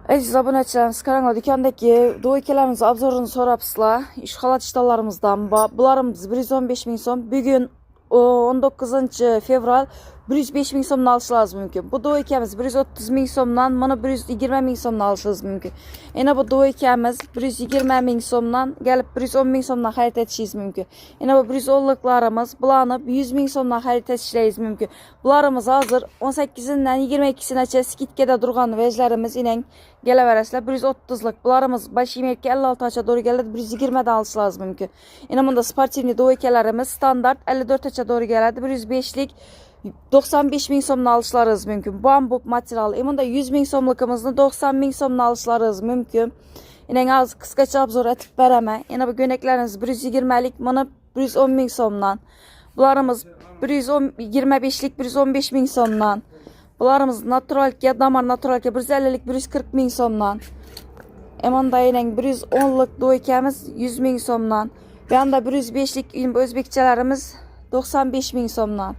Aziz aboneçilerimiz, Karanlık dükkandaki doğu ülkelerimiz obzorunu sorapsızlar. İşgalat iştalarımızdan bularımız 115 bin so'm. Bugün 19 fevral 105 bin so'mdan alışınız mümkün. Bu doğu ülkemiz 130 bin so'mdan, mana 120 bin so'mdan alışınız mümkün. Yine bu doğu ülkemiz 120 bin so'mdan gelip 110 bin so'mdan xarid etişiniz mümkün. Yine bu 110'luklarımız bulanıp 100 bin so'mdan xarid etişiniz mümkün. Bularımız hazır 18'inden 22'sine skitkede durgan vejlerimiz inen geleverəslər 130'luk. Bularımız başı yemerke 56 aça doğru geldi 120'de alışınız mümkün. Yine bunda sportivni doğu ülkelerimiz standart 54 aça doğru geldi 105'lik 95 bin so'mdan alışlarınız mümkün. Bambuk material. Bunda 100 bin so'mluğumuzni 90 bin so'mdan alışlarınız mümkün. Yine az kıskaça obzor etip vereme. Yine bu gönekleriniz 120'lik, mana 110 bin so'mdan. Bularımız 125'lik 115 bin so'mdan. Bularımız naturalke, damar naturalke 150'lik 140 bin so'mdan. Emanda yine 110'luk doykemiz 100 bin so'mdan. Bir anda 105'lik özbekçelerimiz 95 bin so'mdan.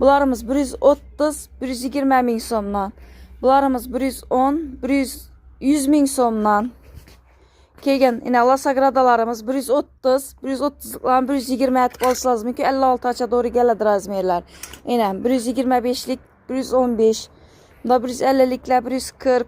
Bularımız 130, 120 bin so'mdan. Bularımız 110, 100 bin so'mdan. Keyin yine lasagradalarımız 130, 130'dan 120 etip alışınız mümkün. 56 aça doğru geledi razmerler. Yine 125'lik 115, da 150'likler 140,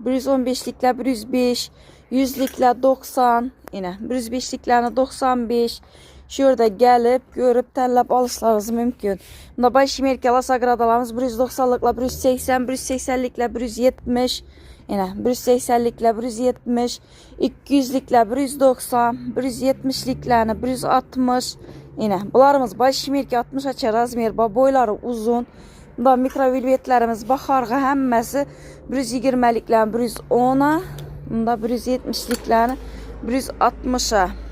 115'likler 105, 100'likler 90, yine 105'liklerini 95. Şurada gelip görüp tellep alışlarınız mümkün. Bunda baş yemerke lasagradalarımız 190'lıkla 180, 180'likle 170, yine 180'likle 170, 200'likle 190, 170'liklerini 160, yine bularımız baş yemerke 60 aça razmer, boyları uzun. Bunda mikrovelvetlerimiz bakarga hemmesi 120'liklerini 110'a, bunda 170'liklerini 160'a.